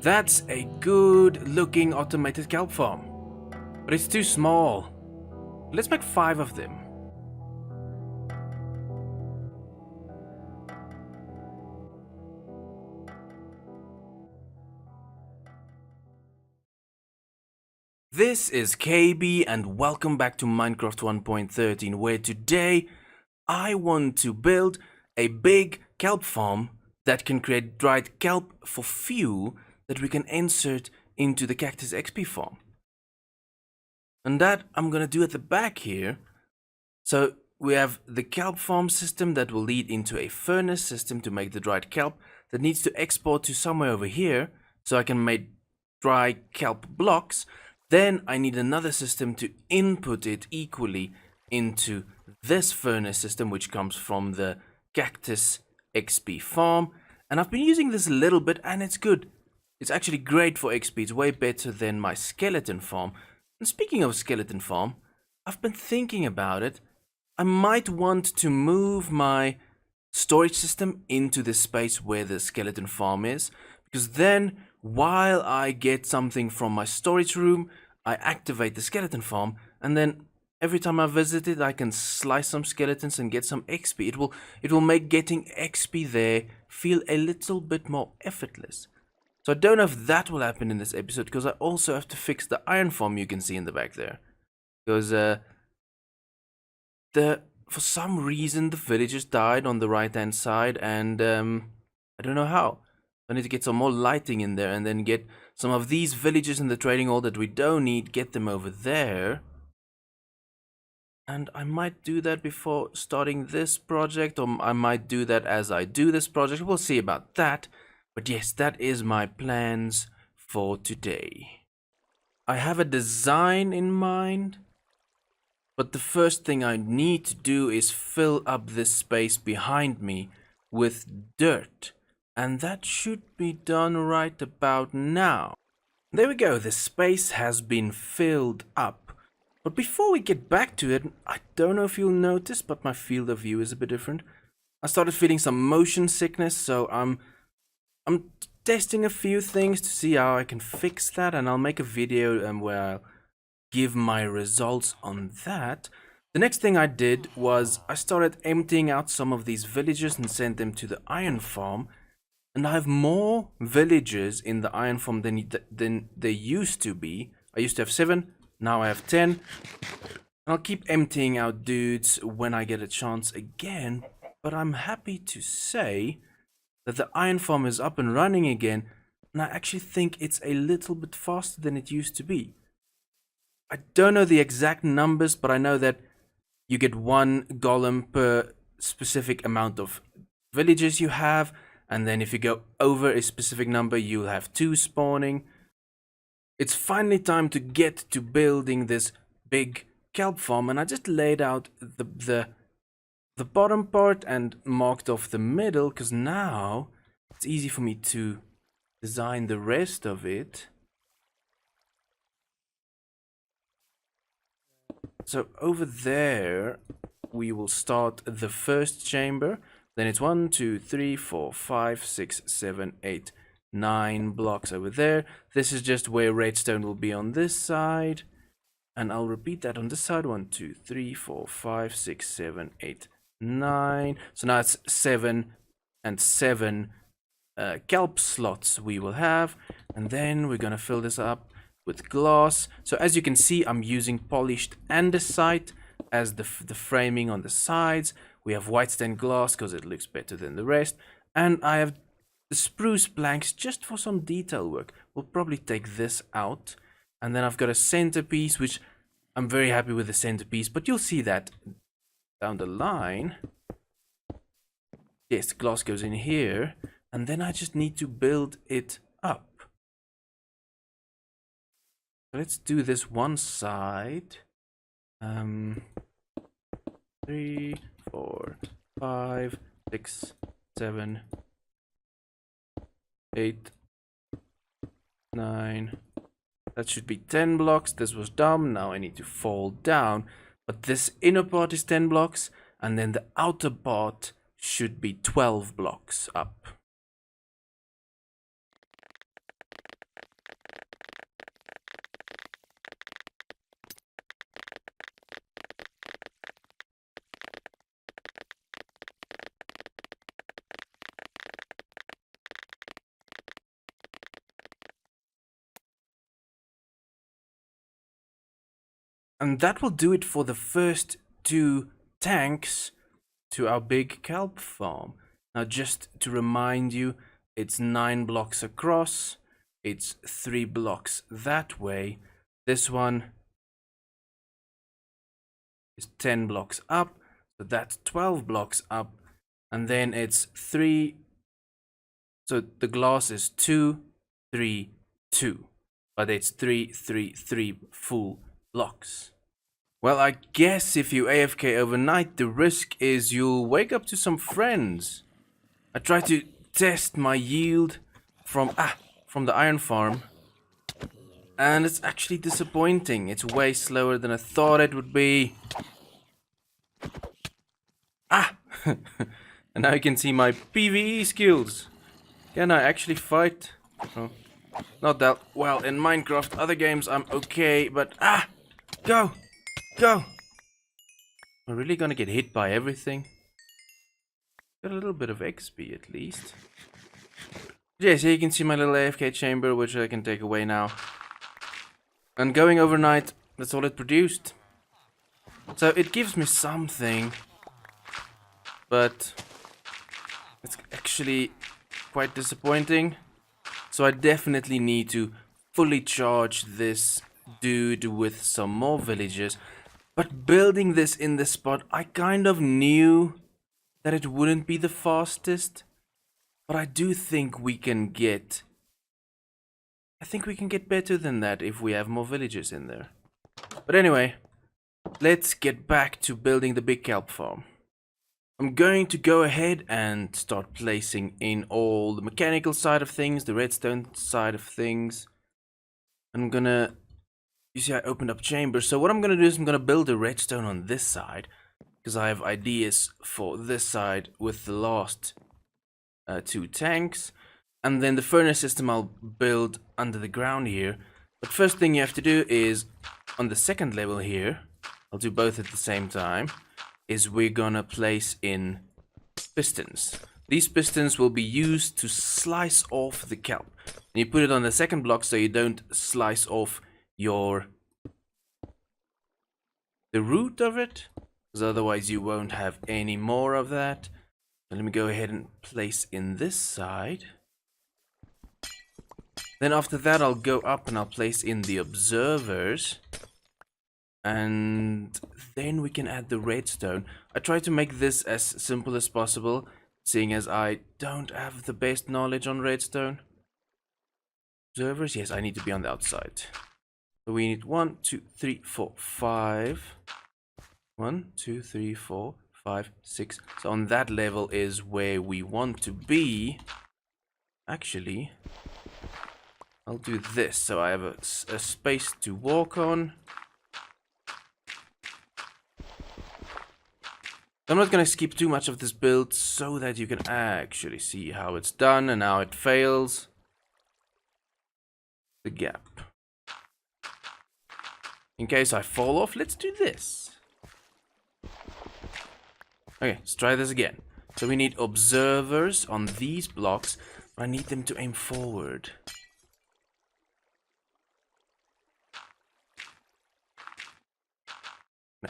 That's a good looking automated kelp farm. But it's too small. Let's make 5 of them. This is KB and welcome back to Minecraft 1.13, where today I want to build a big kelp farm that can create dried kelp for fuel that we can insert into the Cactus XP farm. And that I'm gonna do at the back here. So we have the kelp farm system that will lead into a furnace system to make the dried kelp that needs to export to somewhere over here so I can make dry kelp blocks. Then I need another system to input it equally into this furnace system, which comes from the Cactus XP farm. And I've been using this a little bit and it's good. It's actually great for XP. It's way better than my skeleton farm. And speaking of skeleton farm, I've been thinking about it. I might want to move my storage system into the space where the skeleton farm is, because then while I get something from my storage room, I activate the skeleton farm, and then every time I visit it, I can slice some skeletons and get some XP. It will make getting XP there feel a little bit more effortless. So I don't know if that will happen in this episode, because I also have to fix the iron farm you can see in the back there. Because for some reason the villagers died on the right hand side, and I don't know how. I need to get some more lighting in there and then get some of these villagers in the trading hall that we don't need, get them over there. And I might do that before starting this project, or I might do that as I do this project. We'll see about that. But yes, that is my plans for today. I have a design in mind, but the first thing I need to do is fill up this space behind me with dirt. And that should be done right about now. There we go, the space has been filled up. But before we get back to it, I don't know if you'll notice, but my field of view is a bit different. I started feeling some motion sickness, so I'm testing a few things to see how I can fix that, and I'll make a video where I'll give my results on that. The next thing I did was I started emptying out some of these villagers and sent them to the iron farm. And I have more villagers in the iron farm than there used to be. I used to have 7, now I have 10. And I'll keep emptying out dudes when I get a chance again. But I'm happy to say that the iron farm is up and running again. And I actually think it's a little bit faster than it used to be. I don't know the exact numbers, but I know that you get 1 golem per specific amount of villagers you have. And then if you go over a specific number, you'll have 2 spawning. It's finally time to get to building this big kelp farm. And I just laid out the bottom part and marked off the middle, because now it's easy for me to design the rest of it. So over there, we will start the first chamber. Then it's 1, 2, 3, 4, 5, 6, 7, 8, 9 blocks over there. This is just where redstone will be on this side. And I'll repeat that on this side. 1, 2, 3, 4, 5, 6, 7, 8, 9. So now it's 7 and 7 kelp slots we will have. And then we're going to fill this up with glass. So as you can see, I'm using polished andesite as the framing on the sides. We have white stained glass because it looks better than the rest. And I have the spruce planks just for some detail work. We'll probably take this out. And then I've got a centerpiece, which I'm very happy with the centerpiece. But you'll see that down the line. Yes, the glass goes in here. And then I just need to build it up. Let's do this one side. 3, 4, 5, 6, 7, 8, 9. That should be 10 blocks. This was dumb. Now I need to fall down. But this inner part is 10 blocks. And then the outer part should be 12 blocks up. And that will do it for the first 2 tanks to our big kelp farm. Now, just to remind you, it's 9 blocks across, it's 3 blocks that way. This one is 10 blocks up, so that's 12 blocks up, and then it's 3. So the glass is 2, 3, 2, but it's 3, 3, 3 full blocks. Well, I guess if you AFK overnight, the risk is you'll wake up to some friends. I tried to test my yield from the iron farm, and it's actually disappointing. It's way slower than I thought it would be. And now you can see my PvE skills. Can I actually fight? Oh, not that well in Minecraft. Other games I'm okay, but go! Go! We're really gonna get hit by everything. Got a little bit of XP at least. Yes, here you can see my little AFK chamber, which I can take away now. And going overnight, that's all it produced. So it gives me something, but it's actually quite disappointing. So I definitely need to fully charge this dude with some more villagers. But building this in this spot, I kind of knew that it wouldn't be the fastest. But I do think we can get... I think we can get better than that if we have more villagers in there. But anyway, let's get back to building the big kelp farm. I'm going to go ahead and start placing in all the mechanical side of things, the redstone side of things. I'm gonna... You see, I opened up chambers. So what I'm gonna do is I'm gonna build a redstone on this side, because I have ideas for this side with the last 2 tanks. And then the furnace system I'll build under the ground here. But first thing you have to do is, on the second level here, I'll do both at the same time, is we're gonna place in pistons. These pistons will be used to slice off the kelp. And you put it on the second block so you don't slice off the root of it, because otherwise you won't have any more of that. So let me go ahead and place in this side. Then after that I'll go up and I'll place in the observers. And then we can add the redstone. I try to make this as simple as possible, seeing as I don't have the best knowledge on redstone. Observers, yes, I need to be on the outside. So we need 1, 2, 3, 4, 5. 1, 2, 3, 4, 5, 6. So on that level is where we want to be. Actually, I'll do this so I have a space to walk on. I'm not going to skip too much of this build so that you can actually see how it's done and how it fails. The gap. In case I fall off, let's do this. Okay, let's try this again. So we need observers on these blocks, but I need them to aim forward.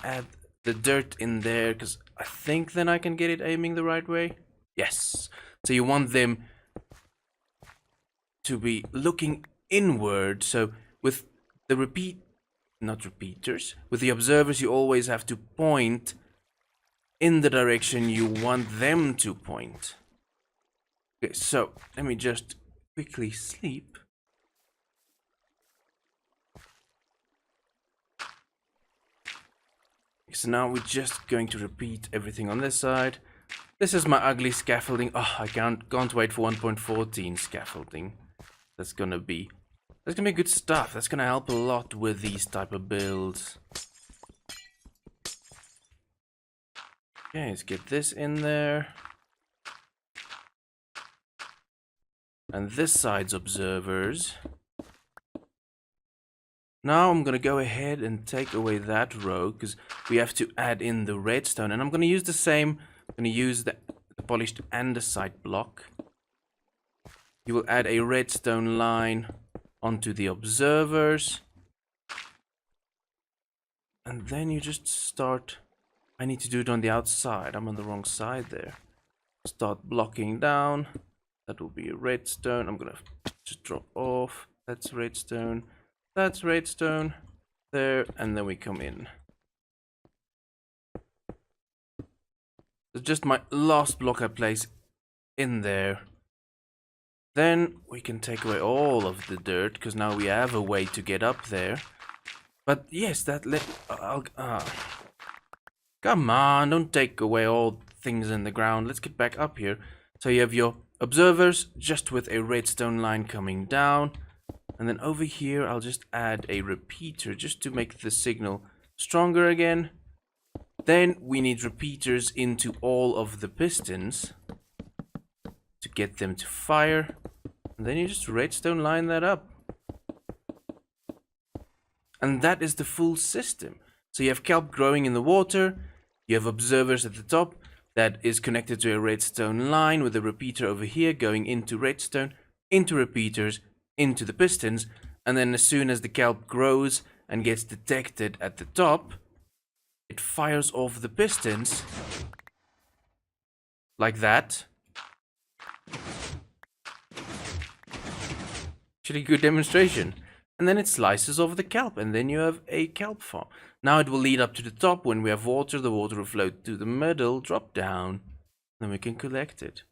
Add the dirt in there, because I think then I can get it aiming the right way. Yes. So you want them to be looking inward. So with the with the observers, you always have to point in the direction you want them to point. Okay, so let me just quickly sleep. So now we're just going to repeat everything on this side. This is my ugly scaffolding. Oh, I can't wait for 1.14 scaffolding. That's gonna be good stuff. That's gonna help a lot with these type of builds. Okay, let's get this in there. And this side's observers. Now I'm gonna go ahead and take away that row, because we have to add in the redstone. And I'm gonna use the same. I'm gonna use the polished andesite block. You will add a redstone line onto the observers. And then you just start. I need to do it on the outside. I'm on the wrong side there. Start blocking down. That will be a redstone. I'm gonna just drop off. That's redstone. That's redstone. There, and then we come in. So just my last block I place in there. Then we can take away all of the dirt, because now we have a way to get up there. But yes, that come on, don't take away all things in the ground. Let's get back up here. So you have your observers just with a redstone line coming down. And then over here, I'll just add a repeater just to make the signal stronger again. Then we need repeaters into all of the pistons to get them to fire. And then you just redstone line that up. And that is the full system. So you have kelp growing in the water. You have observers at the top that is connected to a redstone line with a repeater over here going into redstone, into repeaters, into the pistons. And then as soon as the kelp grows and gets detected at the top, it fires off the pistons like that. Actually, good demonstration. And then it slices off the kelp, and then you have a kelp farm. Now it will lead up to the top. When we have water, the water will float to the middle, drop down, then we can collect it.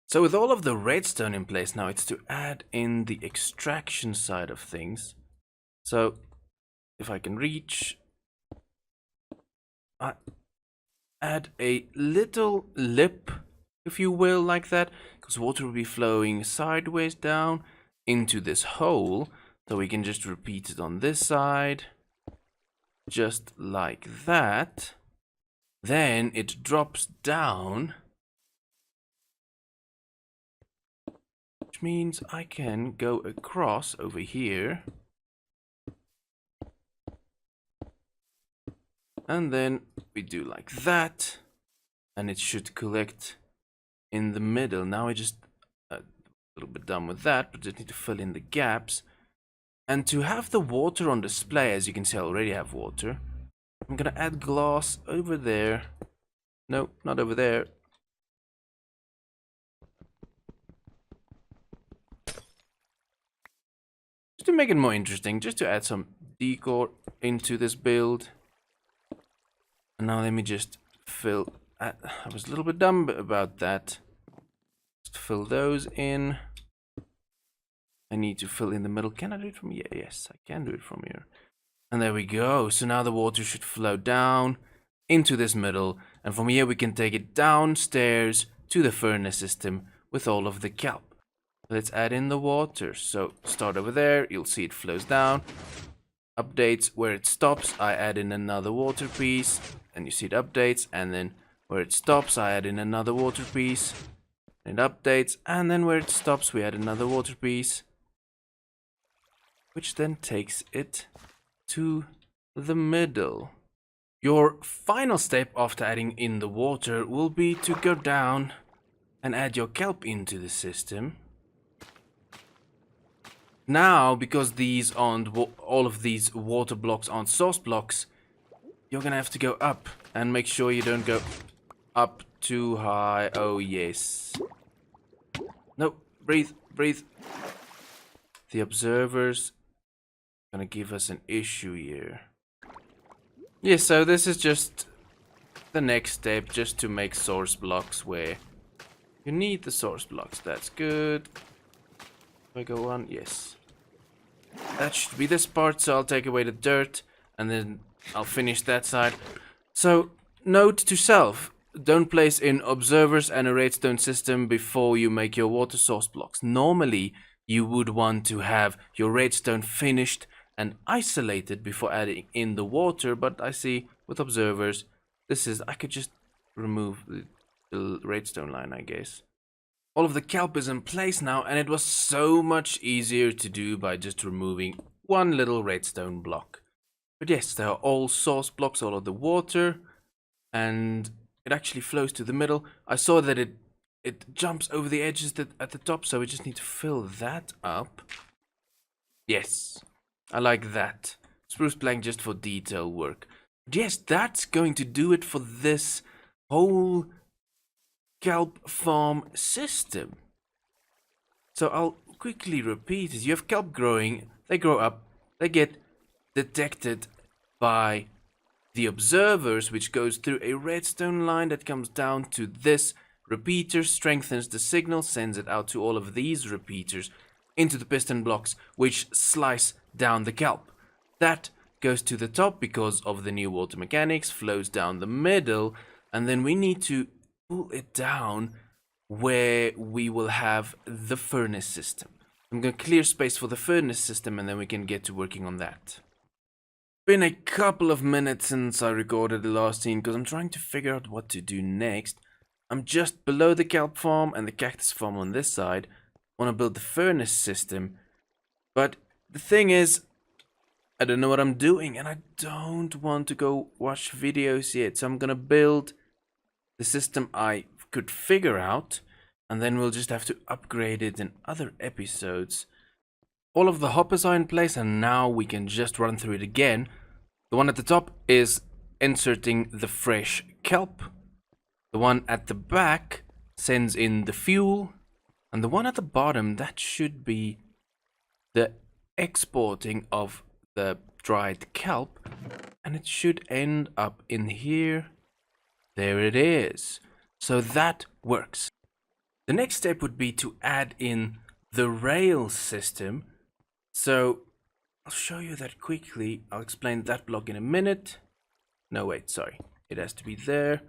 So with all of the redstone in place now, it's to add in the extraction side of things. So if I can reach, I add a little lip, if you will, like that, because water will be flowing sideways down into this hole. So we can just repeat it on this side, just like that. Then it drops down, which means I can go across over here. And then we do like that, and it should collect in the middle. Now I just a little bit done with that, but just need to fill in the gaps. And to have the water on display, as you can see, I already have water. I'm gonna add glass over there. No, not over there. Just to make it more interesting, just to add some decor into this build. And now let me just fill. I was a little bit dumb about that. Just fill those in. I need to fill in the middle. Can I do it from here? Yes, I can do it from here. And there we go. So now the water should flow down into this middle. And from here we can take it downstairs to the furnace system with all of the kelp. Let's add in the water. So start over there. You'll see it flows down. Updates where it stops. I add in another water piece. And you see it updates. And then where it stops, I add in another water piece. And it updates. And then where it stops, we add another water piece, which then takes it to the middle. Your final step after adding in the water will be to go down and add your kelp into the system. Now, because these aren't all of these water blocks aren't source blocks, you're gonna have to go up and make sure you don't go up too high. Oh yes. No, breathe, breathe. The observers gonna give us an issue here. Yeah, so this is just the next step, just to make source blocks where you need the source blocks. That's good. If I go on, yes. That should be this part, so I'll take away the dirt and then I'll finish that side. So, note to self, don't place in observers and a redstone system before you make your water source blocks. Normally, you would want to have your redstone finished and isolated before adding in the water, but I see with observers, I could just remove the redstone line, I guess. All of the kelp is in place now, and it was so much easier to do by just removing one little redstone block. But yes, they are all source blocks, all of the water, and it actually flows to the middle. I saw that it jumps over the edges at the top, so we just need to fill that up. Yes, I like that. Spruce plank just for detail work. Yes, that's going to do it for this whole kelp farm system. So I'll quickly repeat it. You have kelp growing, they grow up, they get detected by the observers, which goes through a redstone line that comes down to this repeater, strengthens the signal, sends it out to all of these repeaters into the piston blocks, which slice down the kelp. That goes to the top because of the new water mechanics, flows down the middle, and then we need to pull it down where we will have the furnace system. I'm going to clear space for the furnace system and then we can get to working on that. Been a couple of minutes since I recorded the last scene because I'm trying to figure out what to do next. I'm just below the kelp farm and the cactus farm on this side. Want to build the furnace system, but the thing is, I don't know what I'm doing and I don't want to go watch videos yet, so I'm gonna build the system I could figure out and then we'll just have to upgrade it in other episodes. All of the hoppers are in place and now we can just run through it again. The one at the top is inserting the fresh kelp. The one at the back sends in the fuel. And the one at the bottom, that should be the exporting of the dried kelp. And it should end up in here. There it is. So that works. The next step would be to add in the rail system. So I'll show you that quickly. I'll explain that block in a minute. No, wait, sorry. It has to be there.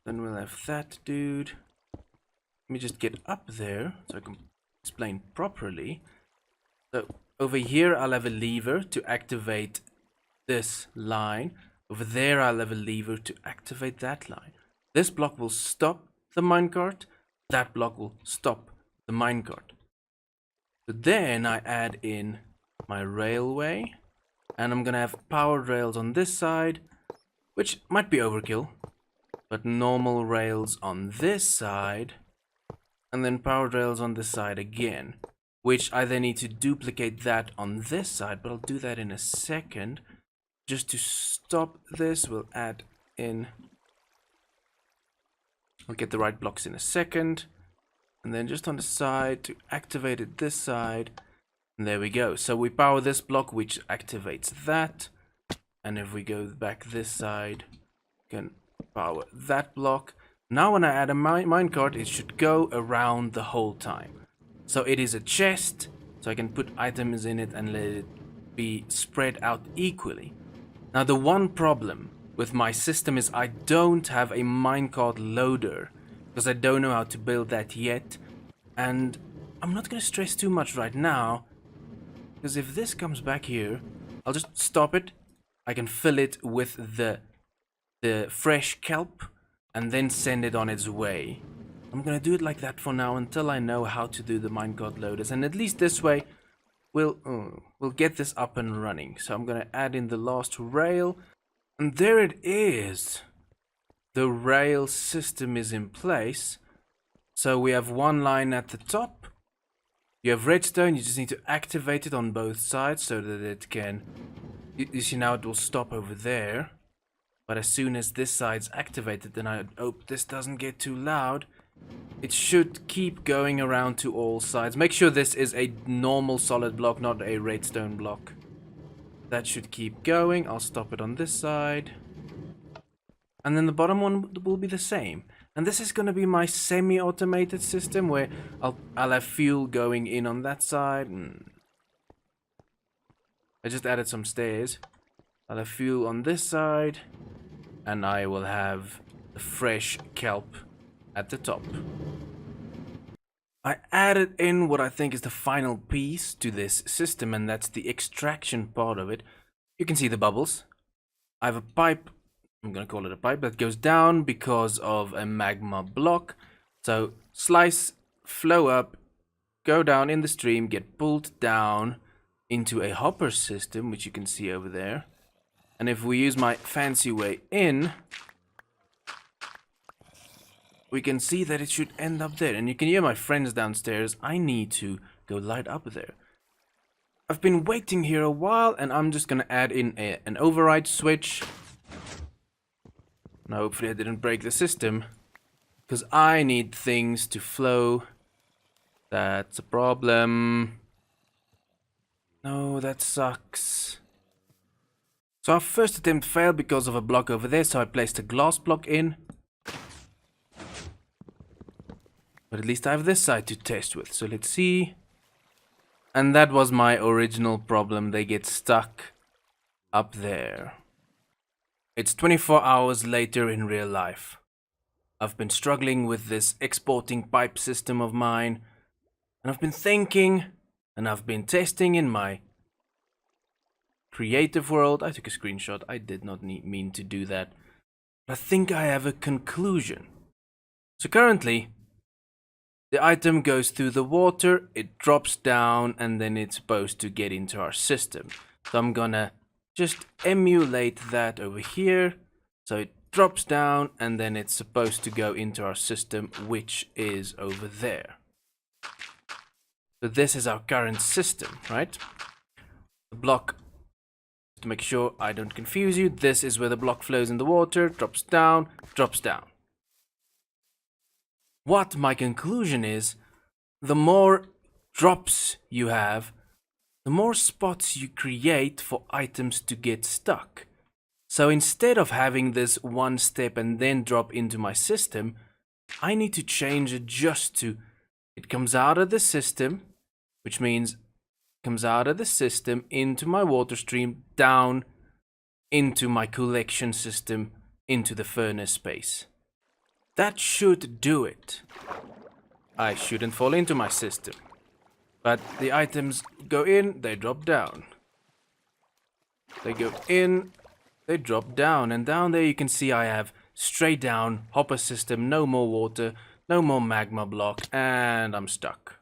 Then we'll have that dude. Let me just get up there so I can explain properly. So over here I'll have a lever to activate this line. Over there I'll have a lever to activate that line. This block will stop the minecart. That block will stop the minecart. So then I add in my railway. And I'm gonna have powered rails on this side, which might be overkill. But normal rails on this side. And then powered rails on this side again. Which I then need to duplicate that on this side. But I'll do that in a second. Just to stop this, we'll add in... We'll get the right blocks in a second. And then just on the side to activate it this side. And there we go. So we power this block, which activates that. And if we go back this side, we can power that block. Now when I add a minecart, it should go around the whole time. So it is a chest, so I can put items in it and let it be spread out equally. Now the one problem with my system is I don't have a minecart loader, because I don't know how to build that yet. And I'm not going to stress too much right now, because if this comes back here, I'll just stop it. I can fill it with the fresh kelp and then send it on its way. I'm going to do it like that for now until I know how to do the minecart loaders. And at least this way, we'll get this up and running. So I'm going to add in the last rail. And there it is. The rail system is in place. So we have one line at the top. You have redstone, you just need to activate it on both sides so that it can... You see now it will stop over there. But as soon as this side's activated, then I hope this doesn't get too loud. It should keep going around to all sides. Make sure this is a normal solid block, not a redstone block. That should keep going. I'll stop it on this side. And then the bottom one will be the same. And this is going to be my semi-automated system where I'll have fuel going in on that side. I just added some stairs. I'll have fuel on this side. And I will have the fresh kelp at the top. I added in what I think is the final piece to this system, and that's the extraction part of it. You can see the bubbles. I have a pipe, I'm gonna call it a pipe, that goes down because of a magma block. So slice, flow up, go down in the stream, get pulled down into a hopper system, which you can see over there. And if we use my fancy way in, we can see that it should end up there. And you can hear my friends downstairs. I need to go light up there. I've been waiting here a while, and I'm just gonna add in an override switch. Now, hopefully I didn't break the system, because I need things to flow. That's a problem. No, that sucks. So our first attempt failed because of a block over there, so I placed a glass block in. But at least I have this side to test with, so let's see. And that was my original problem, they get stuck up there. It's 24 hours later in real life. I've been struggling with this exporting pipe system of mine, and I've been thinking, and I've been testing in my creative world. I took a screenshot, I did not mean to do that. But I think I have a conclusion. So currently, the item goes through the water, it drops down, and then it's supposed to get into our system. So I'm gonna just emulate that over here. So it drops down, and then it's supposed to go into our system, which is over there. So this is our current system, right? The block, to make sure I don't confuse you, this is where the block flows in the water, drops down, drops down. What my conclusion is, the more drops you have, the more spots you create for items to get stuck. So instead of having this one step and then drop into my system, I need to change it just to, it comes out of the system, which means it comes out of the system into my water stream, down into my collection system, into the furnace space. That should do it. I shouldn't fall into my system. But the items go in, they drop down. They go in, they drop down. And down there you can see I have straight down hopper system, no more water, no more magma block, and I'm stuck.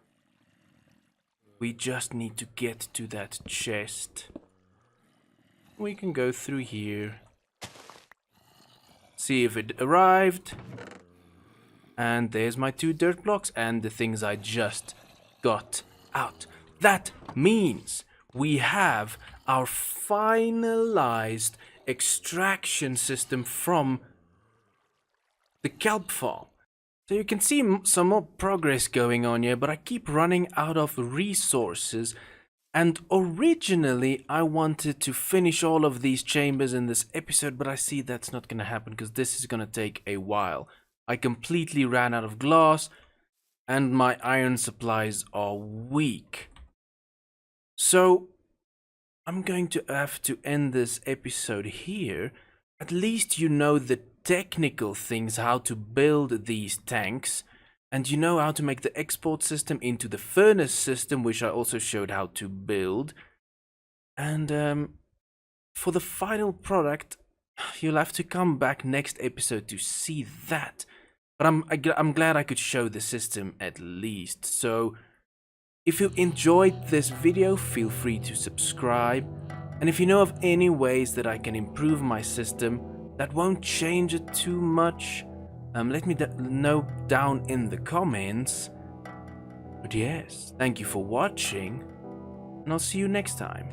We just need to get to that chest. We can go through here. See if it arrived. And there's my 2 dirt blocks and the things I just got out. That means we have our finalized extraction system from the kelp farm. So you can see some more progress going on here, but I keep running out of resources. And originally I wanted to finish all of these chambers in this episode, but I see that's not going to happen because this is going to take a while. I completely ran out of glass, and my iron supplies are weak. So, I'm going to have to end this episode here. At least you know the technical things, how to build these tanks, and you know how to make the export system into the furnace system, which I also showed how to build. And for the final product, you'll have to come back next episode to see that. But I'm glad I could show the system at least. So if you enjoyed this video, feel free to subscribe. And if you know of any ways that I can improve my system that won't change it too much, let me know down in the comments. But yes, thank you for watching, and I'll see you next time.